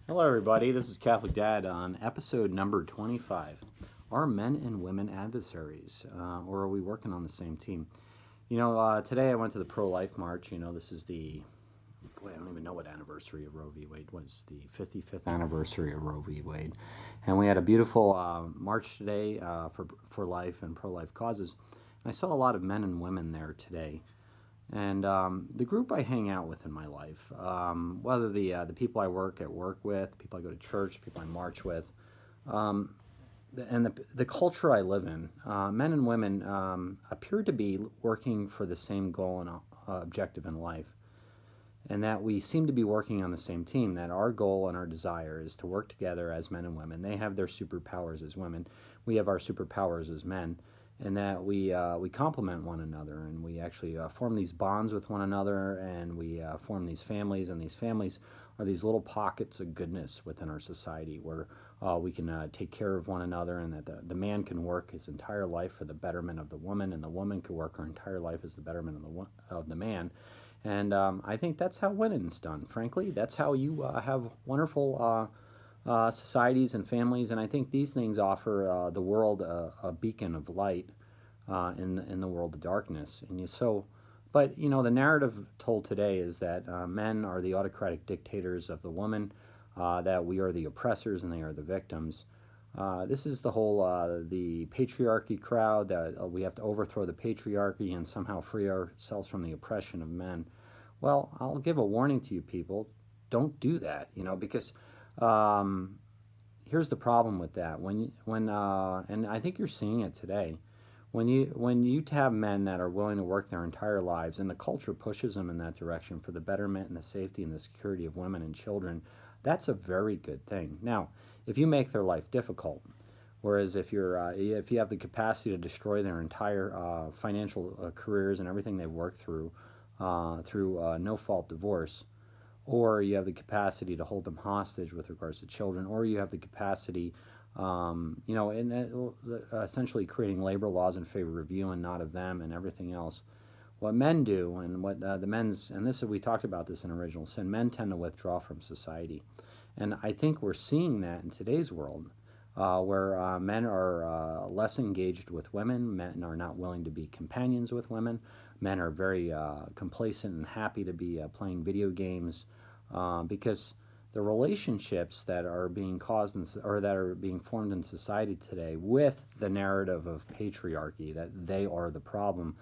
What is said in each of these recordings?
Hello, everybody. This is Catholic Dad on episode number 25. Are men and women adversaries, or are we working on the same team? Today I went to the pro-life march. This is I don't even know what anniversary of Roe v. Wade was, the 55th anniversary of Roe v. Wade. And we had a beautiful march today for life and pro-life causes. And I saw a lot of men and women there today. And the group I hang out with in my life, whether the people I work with, people I go to church, people I march with, and the culture I live in, men and women appear to be working for the same goal and objective in life. And that we seem to be working on the same team, that our goal and our desire is to work together as men and women. They have their superpowers as women. We have our superpowers as men. And that we complement one another, and we actually form these bonds with one another, and we form these families, and these families are these little pockets of goodness within our society where we can take care of one another, and that the man can work his entire life for the betterment of the woman, and the woman can work her entire life as the betterment of the man. And I think that's how winning's done, frankly. That's how you have wonderful societies and families, and I think these things offer the world a beacon of light in the world of darkness. But the narrative told today is that men are the autocratic dictators of the woman, that we are the oppressors and they are the victims. This is the whole the patriarchy crowd, that we have to overthrow the patriarchy and somehow free ourselves from the oppression of men. Well, I'll give a warning to you people: don't do that. Because here's the problem with that. And I think you're seeing it today. When you have men that are willing to work their entire lives, and the culture pushes them in that direction for the betterment and the safety and the security of women and children, that's a very good thing. Now, if you make their life difficult, whereas if you have the capacity to destroy their entire financial careers and everything they've worked through no-fault divorce, or you have the capacity to hold them hostage with regards to children, or you have the capacity, essentially creating labor laws in favor of you and not of them and everything else. What men do, and what we talked about this in Original Sin, men tend to withdraw from society. And I think we're seeing that in today's world, where men are less engaged with women, men are not willing to be companions with women, men are very complacent and happy to be playing video games, because the relationships that are being that are being formed in society today with the narrative of patriarchy, that they are the problem,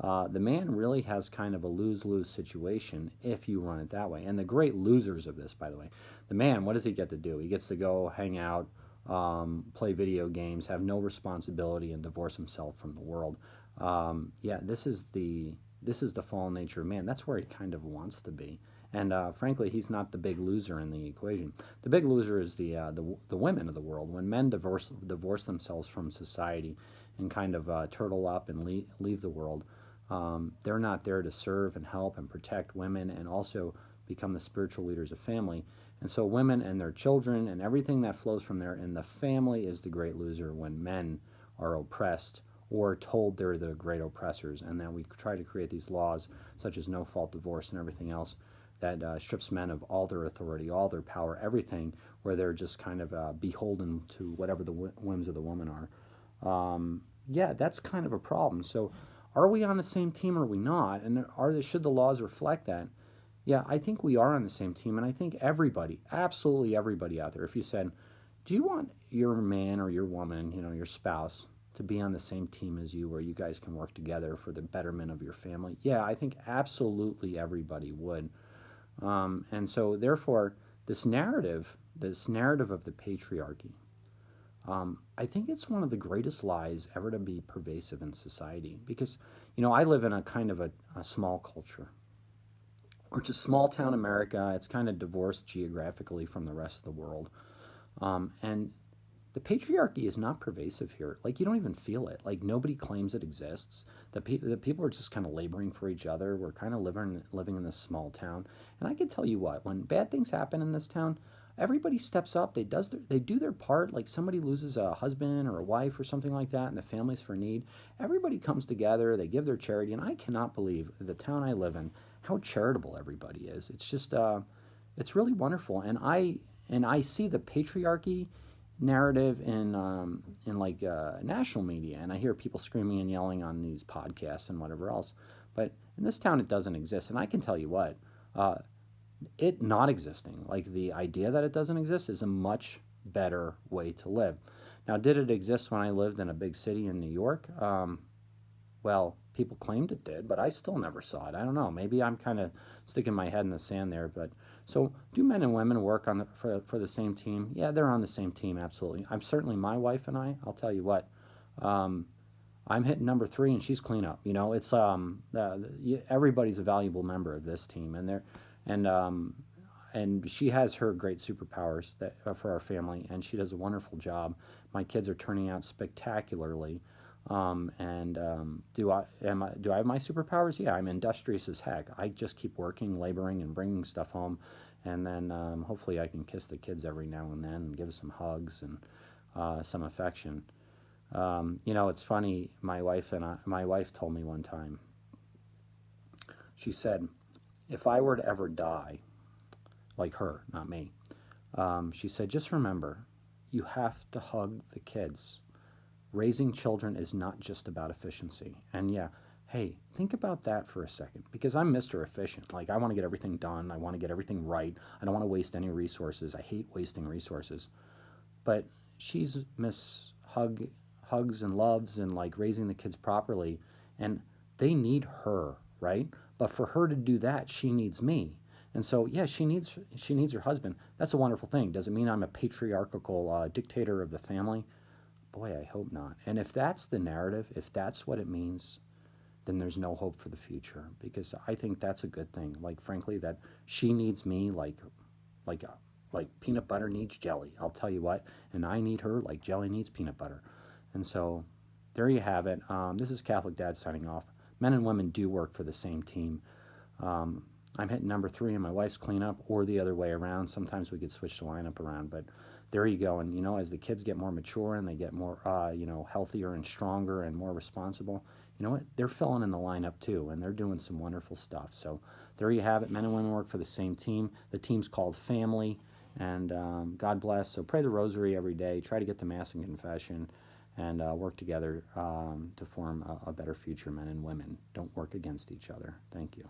the man really has kind of a lose-lose situation if you run it that way. And the great losers of this, by the way, the man, what does he get to do? He gets to go hang out, play video games, have no responsibility, and divorce himself from the world. This is the fallen nature of man. That's where he kind of wants to be. And frankly, he's not the big loser in the equation. The big loser is the women of the world. When men divorce themselves from society and kind of turtle up and leave the world, they're not there to serve and help and protect women and also become the spiritual leaders of family. And so women and their children and everything that flows from there, and the family is the great loser when men are oppressed or told they're the great oppressors, and then we try to create these laws such as no-fault divorce and everything else that strips men of all their authority, all their power, everything, where they're just kind of beholden to whatever the whims of the woman are. That's kind of a problem. So are we on the same team or are we not? And should the laws reflect that? Yeah, I think we are on the same team, and I think everybody, absolutely everybody out there, if you said, do you want your man or your woman, your spouse, to be on the same team as you, where you guys can work together for the betterment of your family? Yeah, I think absolutely everybody would. And so therefore, this narrative of the patriarchy, I think it's one of the greatest lies ever to be pervasive in society. Because, I live in a kind of a small culture, which is small town America. It's kind of divorced geographically from the rest of the world. And the patriarchy is not pervasive here. Like, you don't even feel it. Like, nobody claims it exists. The people are just kind of laboring for each other. We're kind of living in this small town. And I can tell you what, when bad things happen in this town, everybody steps up. They do their part. Like, somebody loses a husband or a wife or something like that, and the family's for need. Everybody comes together. They give their charity. And I cannot believe the town I live in, how charitable everybody is. It's just, it's really wonderful. And I And I see the patriarchy narrative in like national media, and I hear people screaming and yelling on these podcasts and whatever else. But in this town, it doesn't exist. And I can tell you what, uh, it not existing, like the idea that it doesn't exist, is a much better way to live. Now, did it exist when I lived in a big city in New York? Well, people claimed it did, but I still never saw it. I don't know. Maybe I'm kind of sticking my head in the sand there. But so, do men and women work on for the same team? Yeah, they're on the same team, absolutely. I'm certainly my wife and I. I'll tell you what. Um, I'm hitting number three, and she's cleanup. You know, it's everybody's a valuable member of this team, and and she has her great superpowers that for our family, and she does a wonderful job. My kids are turning out spectacularly. Do I have my superpowers? Yeah, I'm industrious as heck. I just keep working, laboring, and bringing stuff home, and then hopefully I can kiss the kids every now and then and give some hugs and some affection. It's funny. My wife told me one time. She said, "If I were to ever die, like her, not me," she said, "just remember, you have to hug the kids. Raising children is not just about efficiency." And yeah, hey, think about that for a second, because I'm Mr. Efficient. Like, I want to get everything done. I want to get everything right. I don't want to waste any resources. I hate wasting resources. But she's Miss Hugs and loves and like raising the kids properly, and they need her, right? But for her to do that, she needs me. And so, yeah, she needs her husband. That's a wonderful thing. Does it mean I'm a patriarchal dictator of the family? Boy, I hope not. And if that's the narrative, if that's what it means, then there's no hope for the future, because I think that's a good thing. Like, frankly, that she needs me like uh, like peanut butter needs jelly. I'll tell you what, and I need her like jelly needs peanut butter. And so there you have it. This is Catholic Dad signing off. Men and women do work for the same team. Um, I'm hitting number three and my wife's cleanup, or the other way around. Sometimes we could switch the lineup around, but there you go. And as the kids get more mature and they get more, healthier and stronger and more responsible, you know what? They're filling in the lineup too, and they're doing some wonderful stuff. So there you have it. Men and women work for the same team. The team's called family, and God bless. So pray the rosary every day. Try to get to Mass and confession, and work together to form a better future, men and women. Don't work against each other. Thank you.